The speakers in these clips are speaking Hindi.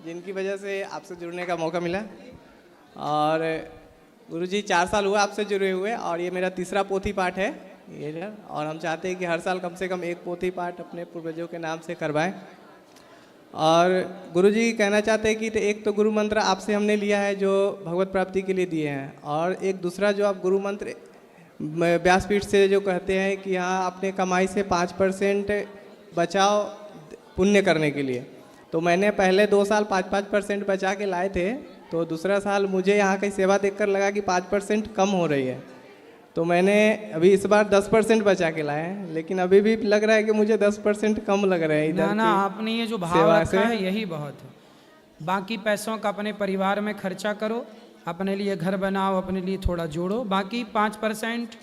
जिनकी वजह से आपसे जुड़ने का मौका मिला। और गुरुजी 4 साल हुआ आपसे जुड़े हुए और ये मेरा तीसरा पोथी पाठ है ये, और हम चाहते हैं कि हर साल कम से कम एक पोथी पाठ अपने पूर्वजों के नाम से करवाएं। और गुरुजी कहना चाहते हैं कि एक तो गुरु मंत्र आपसे हमने लिया है जो भगवत प्राप्ति के लिए दिए हैं, और एक दूसरा जो आप गुरु मंत्र व्यासपीठ से जो कहते हैं कि हाँ अपने कमाई से 5% बचाओ पुण्य करने के लिए। तो मैंने पहले 2 साल 5% बचा के लाए थे, तो दूसरा साल मुझे यहाँ की सेवा देखकर लगा कि 5% कम हो रही है, तो मैंने अभी इस बार 10% बचा के लाए हैं, लेकिन अभी भी लग रहा है कि मुझे 10% कम लग रहा है इधर। ना आपने ये जो भाव रखा है यही बहुत है। बाकी पैसों का अपने परिवार में खर्चा करो, अपने लिए घर बनाओ, अपने लिए थोड़ा जोड़ो, बाकी 5%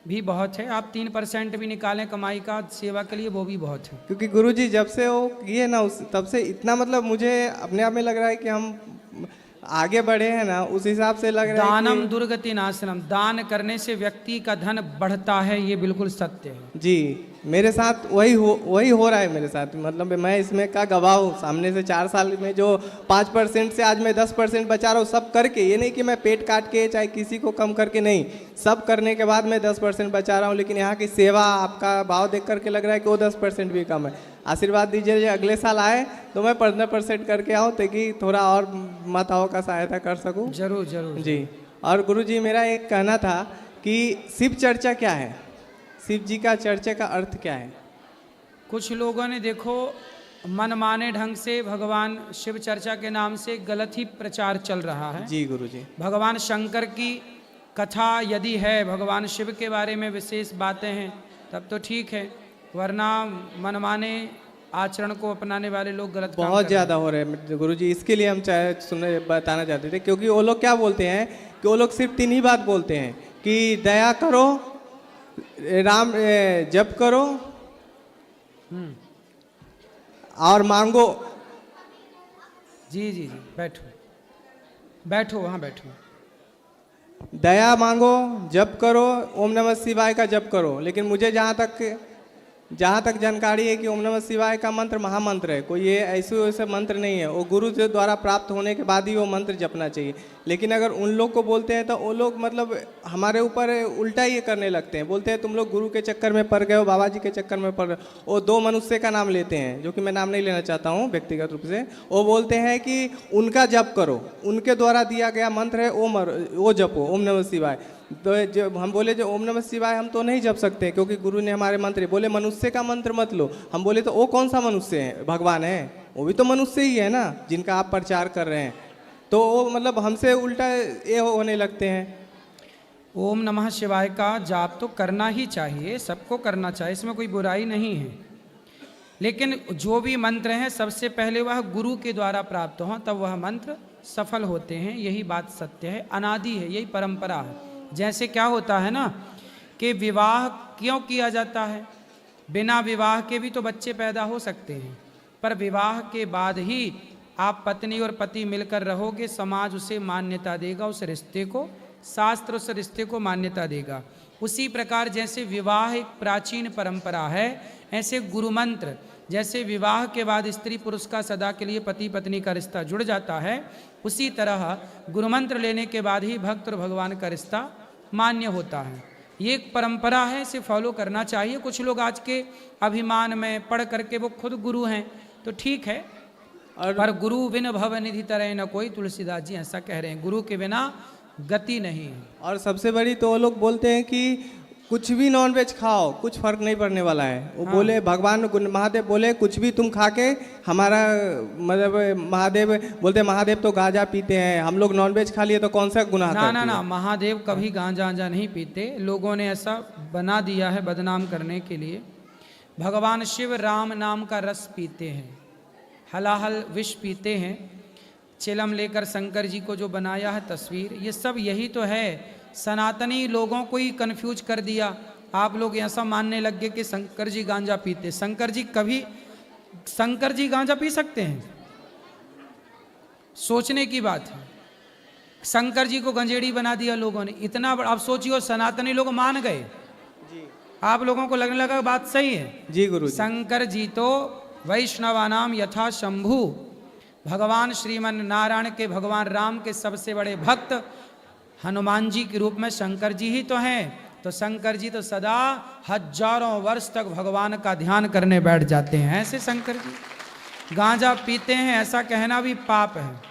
भी बहुत है। आप 3% भी निकालें कमाई का सेवा के लिए, वो भी बहुत है। क्योंकि गुरुजी जब से वो किए ना तब से इतना मतलब मुझे अपने आप में लग रहा है कि हम आगे बढ़े हैं ना, उस हिसाब से लग रहा है। दानम दुर्गति नाशनम, दान करने से व्यक्ति का धन बढ़ता है, ये बिल्कुल सत्य है जी। मेरे साथ वही हो रहा है मेरे साथ, मतलब मैं इसमें का गवाह हूँ। सामने से 4 साल में जो 5% से आज मैं 10% बचा रहा हूँ, सब करके। ये नहीं कि मैं पेट काट के चाहे किसी को कम करके, नहीं, सब करने के बाद मैं 10% बचा रहा हूँ। लेकिन यहाँ की सेवा आपका भाव देख करके लग रहा है कि वो 10% भी कम है। आशीर्वाद दीजिए अगले साल आए तो मैं 15% करके आऊँ, ताकि थोड़ा और माताओं का सहायता कर सकूँ। जरूर जरूर जी। और गुरुजी मेरा एक कहना था कि शिव चर्चा क्या है, शिव जी का चर्चा का अर्थ क्या है? कुछ लोगों ने देखो मनमाने ढंग से भगवान शिव चर्चा के नाम से गलत ही प्रचार चल रहा है। जी गुरुजी। भगवान शंकर की कथा यदि है, भगवान शिव के बारे में विशेष बातें हैं, तब तो ठीक है, वरना मनमाने आचरण को अपनाने वाले लोग गलत बहुत ज़्यादा हो रहे हैं गुरुजी। इसके लिए हम बताना चाहते थे, क्योंकि वो लोग क्या बोलते हैं कि वो लोग सिर्फ 3 ही बात बोलते हैं कि दया करो, राम जप करो और मांगो। जी जी जी, बैठो बैठो, वहाँ बैठो। दया मांगो, जप करो, ओम नमः शिवाय का जप करो। लेकिन मुझे जहाँ तक जानकारी है कि ओम नमः शिवाय का मंत्र महामंत्र है, कोई ये ऐसे मंत्र नहीं है। वो गुरु के द्वारा प्राप्त होने के बाद ही वो मंत्र जपना चाहिए। लेकिन अगर उन लोग को बोलते हैं तो वो लोग मतलब हमारे ऊपर उल्टा ये करने लगते हैं, बोलते हैं तुम लोग गुरु के चक्कर में पड़ गए हो, बाबा जी के चक्कर में पड़ गए हो। वो 2 मनुष्य का नाम लेते हैं, जो कि मैं नाम नहीं लेना चाहता हूँ व्यक्तिगत रूप से। वो बोलते हैं कि उनका जप करो, उनके द्वारा दिया गया मंत्र है वो जपो, ओम नमः शिवाय। तो जब हम बोले जो ओम नमः शिवाय हम तो नहीं जप सकते, क्योंकि गुरु ने हमारे मंत्र बोले मनुष्य का मंत्र मत लो। हम बोले तो वो कौन सा मनुष्य है? भगवान है, वो भी तो मनुष्य ही है ना जिनका आप प्रचार कर रहे हैं। तो वो मतलब हमसे उल्टा ये होने लगते हैं। ओम नमः शिवाय का जाप तो करना ही चाहिए, सबको करना चाहिए, इसमें कोई बुराई नहीं है। लेकिन जो भी मंत्र हैं सबसे पहले वह गुरु के द्वारा प्राप्त हों, तब वह मंत्र सफल होते हैं। यही बात सत्य है, अनादि है, यही परंपरा है। जैसे क्या होता है ना कि विवाह क्यों किया जाता है? बिना विवाह के भी तो बच्चे पैदा हो सकते हैं, पर विवाह के बाद ही आप पत्नी और पति मिलकर रहोगे, समाज उसे मान्यता देगा, उस रिश्ते को, शास्त्र उस रिश्ते को मान्यता देगा। उसी प्रकार जैसे विवाह एक प्राचीन परंपरा है, ऐसे गुरु मंत्र जैसे विवाह के बाद स्त्री पुरुष का सदा के लिए पति पत्नी का रिश्ता जुड़ जाता है, उसी तरह गुरु मंत्र लेने के बाद ही भक्त और भगवान का रिश्ता मान्य होता है। ये एक परंपरा है, इसे फॉलो करना चाहिए। कुछ लोग आज के अभिमान में पढ़ करके वो खुद गुरु हैं, तो ठीक है, पर गुरु बिन भव निधि तरह न कोई, तुलसीदास जी ऐसा कह रहे हैं, गुरु के बिना गति नहीं है। और सबसे बड़ी तो वो लोग बोलते हैं कि कुछ भी नॉनवेज खाओ, कुछ फर्क नहीं पड़ने वाला है। वो हाँ। बोले भगवान महादेव बोले कुछ भी तुम खा के हमारा मतलब महादेव बोलते महादेव तो गांजा पीते हैं, हम लोग नॉनवेज खा लिए तो कौन सा गुनाह ना ना ना, महादेव कभी गांजा आंजा नहीं पीते, लोगों ने ऐसा बना दिया है बदनाम करने के लिए। भगवान शिव राम नाम का रस पीते हैं, हलाहल विष पीते हैं। चिलम लेकर शंकर जी को जो बनाया है तस्वीर, ये सब यही तो है। सनातनी लोगों को ही कन्फ्यूज कर दिया। आप लोग ऐसा मानने लग गए कि शंकर जी गांजा पीते। शंकर जी गांजा पी सकते हैं? सोचने की बात है। शंकर जी को गंजेड़ी बना दिया लोगों ने, इतना बड़ा। अब सोचियो, सनातनी लोग मान गए, आप लोगों को लगने लगा बात सही है। जी गुरु। शंकर जी तो वैष्णवानाम यथा शंभु, भगवान श्रीमन नारायण के, भगवान राम के सबसे बड़े भक्त हनुमान जी के रूप में शंकर जी ही तो हैं। तो शंकर जी तो सदा हजारों वर्ष तक भगवान का ध्यान करने बैठ जाते हैं। ऐसे शंकर जी गांजा पीते हैं ऐसा कहना भी पाप है।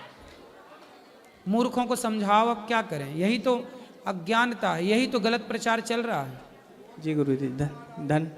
मूर्खों को समझाओ, अब क्या करें, यही तो अज्ञानता है, यही तो गलत प्रचार चल रहा है। जी गुरु जी, धन धन।